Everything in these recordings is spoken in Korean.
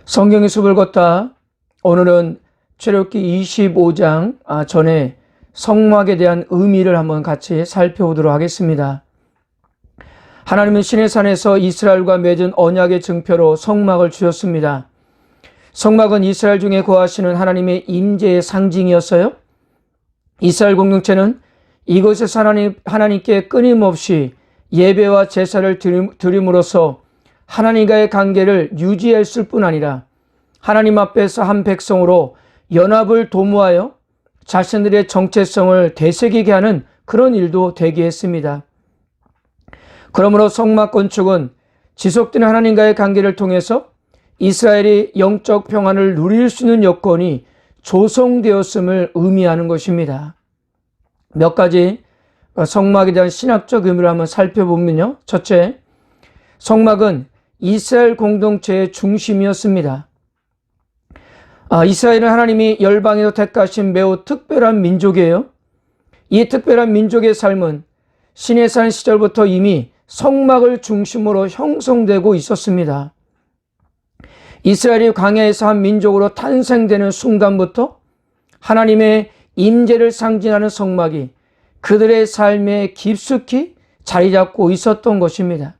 성경의 숲을 걷다. 오늘은 출애굽기 25장 전에 성막에 대한 의미를 한번 같이 살펴보도록 하겠습니다. 하나님은 시내산에서 이스라엘과 맺은 언약의 증표로 성막을 주셨습니다. 성막은 이스라엘 중에 거하시는 하나님의 임재의 상징이었어요. 이스라엘 공동체는 이곳에서 하나님께 끊임없이 예배와 제사를 드림으로써 하나님과의 관계를 유지했을 뿐 아니라 하나님 앞에서 한 백성으로 연합을 도모하여 자신들의 정체성을 되새기게 하는 그런 일도 되게 했습니다. 그러므로 성막 건축은 지속되는 하나님과의 관계를 통해서 이스라엘이 영적 평안을 누릴 수 있는 여건이 조성되었음을 의미하는 것입니다. 몇 가지 성막에 대한 신학적 의미를 한번 살펴보면요. 첫째, 성막은 이스라엘 공동체의 중심이었습니다. 이스라엘은 하나님이 열방에서 택하신 매우 특별한 민족이에요. 이 특별한 민족의 삶은 시내산 시절부터 이미 성막을 중심으로 형성되고 있었습니다. 이스라엘이 광야에서 한 민족으로 탄생되는 순간부터 하나님의 임재를 상징하는 성막이 그들의 삶에 깊숙이 자리 잡고 있었던 것입니다.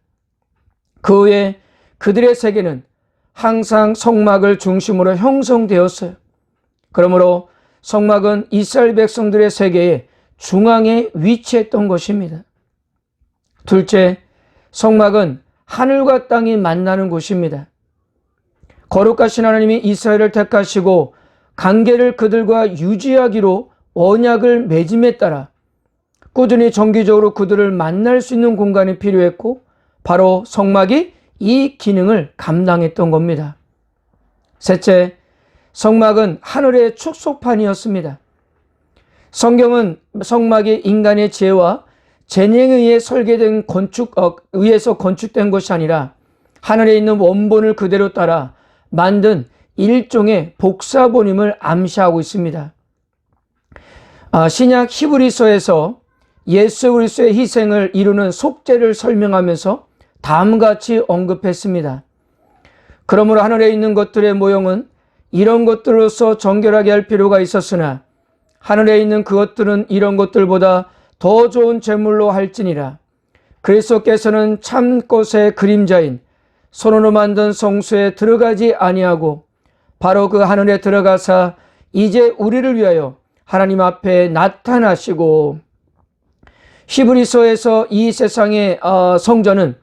그 후에 그들의 세계는 항상 성막을 중심으로 형성되었어요. 그러므로 성막은 이스라엘 백성들의 세계의 중앙에 위치했던 것입니다. 둘째, 성막은 하늘과 땅이 만나는 곳입니다. 거룩하신 하나님이 이스라엘을 택하시고 관계를 그들과 유지하기로 언약을 맺음에 따라 꾸준히 정기적으로 그들을 만날 수 있는 공간이 필요했고 바로 성막이 이 기능을 감당했던 겁니다. 셋째, 성막은 하늘의 축소판이었습니다. 성경은 성막이 인간의 지혜와 재능에 의해 설계된 의해서 건축된 것이 아니라 하늘에 있는 원본을 그대로 따라 만든 일종의 복사본임을 암시하고 있습니다. 신약 히브리서에서 예수 그리스도의 희생을 이루는 속죄를 설명하면서 다음과 같이 언급했습니다. 그러므로 하늘에 있는 것들의 모형은 이런 것들로서 정결하게 할 필요가 있었으나 하늘에 있는 그것들은 이런 것들보다 더 좋은 제물로 할지니라. 그리스도께서는 참 꽃의 그림자인 손으로 만든 성소에 들어가지 아니하고 바로 그 하늘에 들어가사 이제 우리를 위하여 하나님 앞에 나타나시고. 히브리서에서 이 세상의 성전은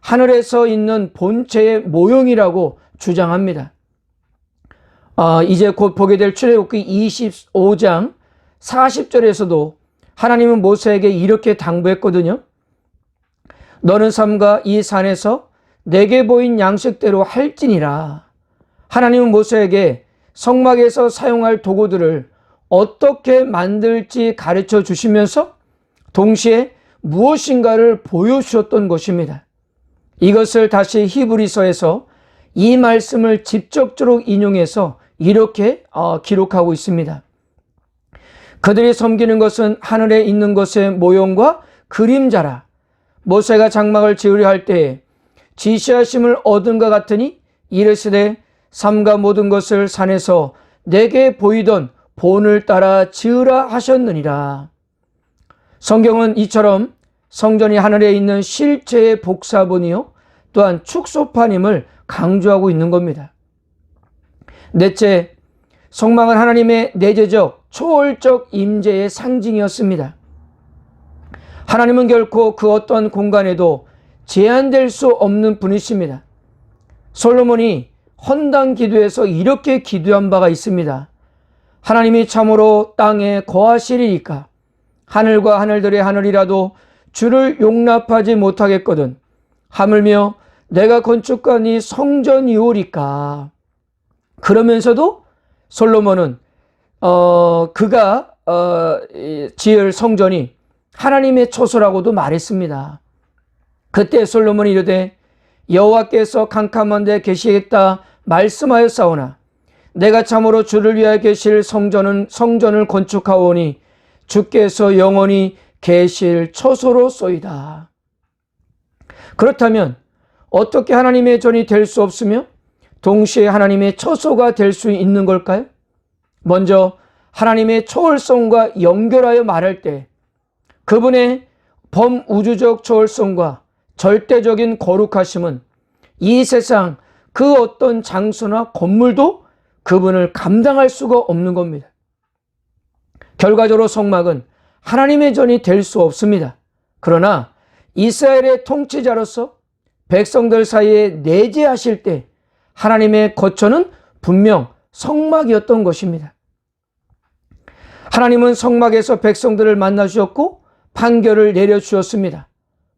하늘에서 있는 본체의 모형이라고 주장합니다. 이제 곧 보게 될 출애굽기 25장 40절에서도 하나님은 모세에게 이렇게 당부했거든요. 너는 삼가 이 산에서 내게 보인 양식대로 할지니라. 하나님은 모세에게 성막에서 사용할 도구들을 어떻게 만들지 가르쳐 주시면서 동시에 무엇인가를 보여주셨던 것입니다. 이것을 다시 히브리서에서 이 말씀을 직접적으로 인용해서 이렇게 기록하고 있습니다. 그들이 섬기는 것은 하늘에 있는 것의 모형과 그림자라. 모세가 장막을 지으려 할 때에 지시하심을 얻은 것 같으니 이르시되 삼가 모든 것을 산에서 내게 보이던 본을 따라 지으라 하셨느니라. 성경은 이처럼 성전이 하늘에 있는 실체의 복사본이요 또한 축소판임을 강조하고 있는 겁니다. 넷째, 성막은 하나님의 내재적 초월적 임재의 상징이었습니다. 하나님은 결코 그 어떤 공간에도 제한될 수 없는 분이십니다. 솔로몬이 헌당 기도에서 이렇게 기도한 바가 있습니다. 하나님이 참으로 땅에 거하시리이까 하늘과 하늘들의 하늘이라도 주를 용납하지 못하겠거든 하물며 내가 건축한 이 성전이오리까. 그러면서도 솔로몬은 그가 지을 성전이 하나님의 초소라고도 말했습니다. 그때 솔로몬이 이르되 여호와께서 캄캄한 데 계시겠다 말씀하였사오나 내가 참으로 주를 위하여 계실 성전을 건축하오니 주께서 영원히 계실 초소로소이다. 그렇다면 어떻게 하나님의 전이 될 수 없으며 동시에 하나님의 처소가 될 수 있는 걸까요? 먼저 하나님의 초월성과 연결하여 말할 때 그분의 범우주적 초월성과 절대적인 거룩하심은 이 세상 그 어떤 장소나 건물도 그분을 감당할 수가 없는 겁니다. 결과적으로 성막은 하나님의 전이 될 수 없습니다. 그러나 이스라엘의 통치자로서 백성들 사이에 내재하실 때 하나님의 거처는 분명 성막이었던 것입니다. 하나님은 성막에서 백성들을 만나 주셨고 판결을 내려주셨습니다.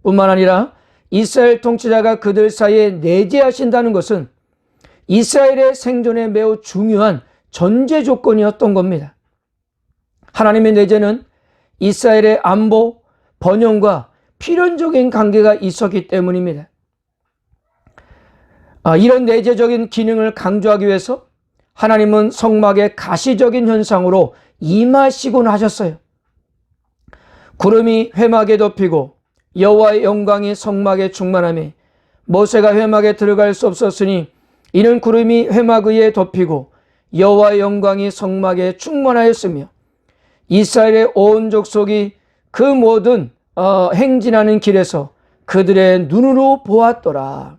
뿐만 아니라 이스라엘 통치자가 그들 사이에 내재하신다는 것은 이스라엘의 생존에 매우 중요한 전제 조건이었던 겁니다. 하나님의 내재는 이스라엘의 안보, 번영과 필연적인 관계가 있었기 때문입니다. 이런 내재적인 기능을 강조하기 위해서 하나님은 성막의 가시적인 현상으로 임하시곤 하셨어요. 구름이 회막에 덮이고 여호와의 영광이 성막에 충만하며 모세가 회막에 들어갈 수 없었으니 이는 구름이 회막 위에 덮이고 여호와의 영광이 성막에 충만하였으며 이스라엘의 온 족속이 그 모든 행진하는 길에서 그들의 눈으로 보았더라.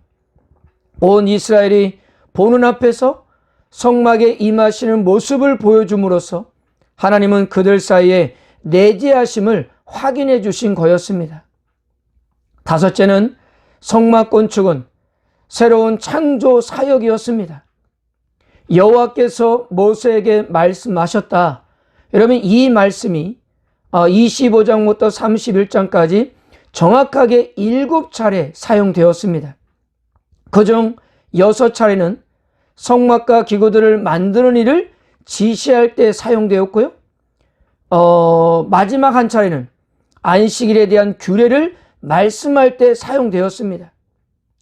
온 이스라엘이 보는 앞에서 성막에 임하시는 모습을 보여줌으로써 하나님은 그들 사이에 내재하심을 확인해 주신 거였습니다. 다섯째는 성막 건축은 새로운 창조 사역이었습니다. 여호와께서 모세에게 말씀하셨다. 여러분, 이 말씀이 25장부터 31장까지 정확하게 7차례 사용되었습니다. 그중 6차례는 성막과 기구들을 만드는 일을 지시할 때 사용되었고요. 마지막 한 차례는 안식일에 대한 규례를 말씀할 때 사용되었습니다.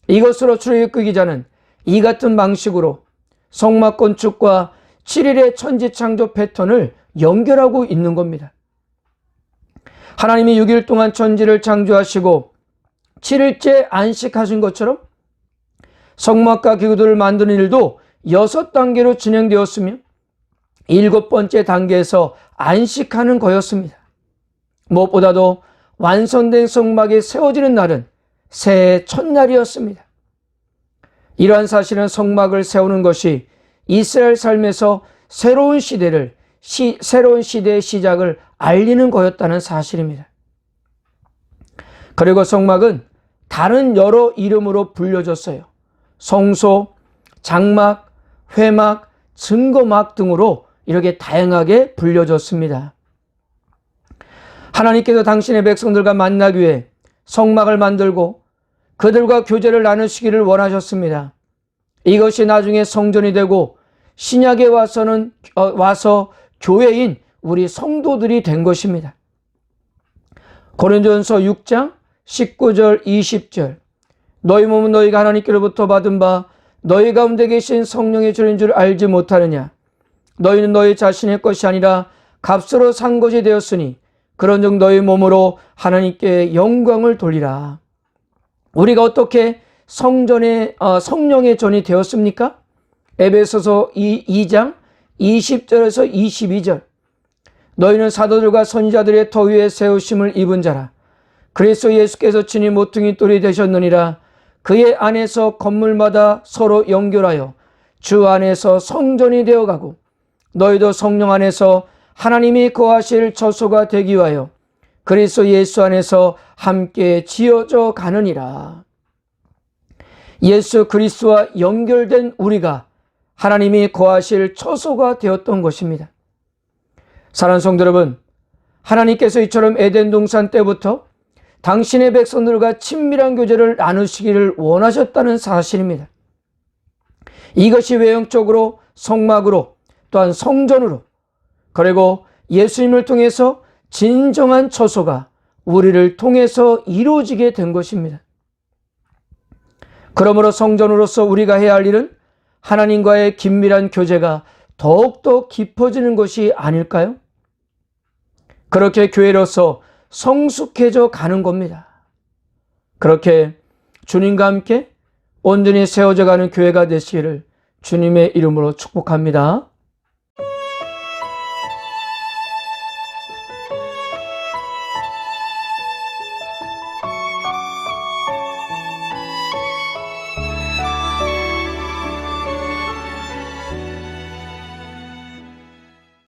이것으로 출애굽기 기자는 이 같은 방식으로 성막 건축과 7일의 천지창조 패턴을 연결하고 있는 겁니다. 하나님이 6일 동안 천지를 창조하시고 7일째 안식하신 것처럼 성막과 기구들을 만드는 일도 6단계로 진행되었으며 7번째 단계에서 안식하는 거였습니다. 무엇보다도 완성된 성막이 세워지는 날은 새해 첫날이었습니다. 이러한 사실은 성막을 세우는 것이 이스라엘 삶에서 새로운 시대의 시작을 알리는 거였다는 사실입니다. 그리고 성막은 다른 여러 이름으로 불려졌어요. 성소, 장막, 회막, 증거막 등으로 이렇게 다양하게 불려졌습니다. 하나님께서 당신의 백성들과 만나기 위해 성막을 만들고 그들과 교제를 나누시기를 원하셨습니다. 이것이 나중에 성전이 되고 신약에 와서 교회인 우리 성도들이 된 것입니다. 고린도전서 6장 19절 20절 너희 몸은 너희가 하나님께로부터 받은 바 너희 가운데 계신 성령의 주인 줄 알지 못하느냐. 너희는 너희 자신의 것이 아니라 값으로 산 것이 되었으니 그런즉 너희 몸으로 하나님께 영광을 돌리라. 우리가 어떻게 성령의 전이 되었습니까? 에베소서 2장 20절에서 22절 너희는 사도들과 선지자들의 터 위에 세우심을 입은 자라. 그리스도 예수께서 친히 모퉁이 돌이 되셨느니라. 그의 안에서 건물마다 서로 연결하여 주 안에서 성전이 되어가고 너희도 성령 안에서 하나님이 거하실 처소가 되기 위하여 그리스도 예수 안에서 함께 지어져 가느니라. 예수 그리스도와 연결된 우리가 하나님이 거하실 처소가 되었던 것입니다. 사랑하는 성도 여러분, 하나님께서 이처럼 에덴 동산 때부터 당신의 백성들과 친밀한 교제를 나누시기를 원하셨다는 사실입니다. 이것이 외형적으로 성막으로 또한 성전으로 그리고 예수님을 통해서 진정한 처소가 우리를 통해서 이루어지게 된 것입니다. 그러므로 성전으로서 우리가 해야 할 일은 하나님과의 긴밀한 교제가 더욱더 깊어지는 것이 아닐까요? 그렇게 교회로서 성숙해져 가는 겁니다. 그렇게 주님과 함께 온전히 세워져 가는 교회가 되시기를 주님의 이름으로 축복합니다.